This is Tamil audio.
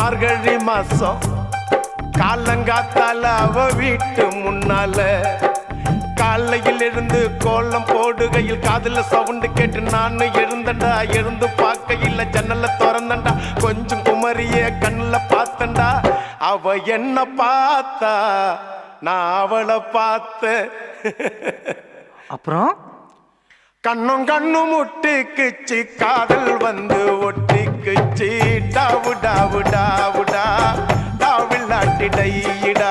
மார்கழி மாசம் காலங்காத்தால அவ வீட்டு முன்னால காலையில் இருந்து கோலம் போடுகையில் காதுல சவுண்டு கேட்டு நான் எழுந்தண்டா. எழுந்து பார்க்கையில் ஜன்னல திறந்தண்டா. கொஞ்சம் குமரிய கண்ணுல பார்த்தண்டா. அவ என்ன பார்த்தா, நான் அவளை பார்த்த. அப்புறம் கண்ணும் கண்ணும் முட்டிக்குச்சு, காதல் வந்து ஒட்டிக்குச்சு. டாவு டாவு டாவுடா டாவில்லாட்டி டையிடா.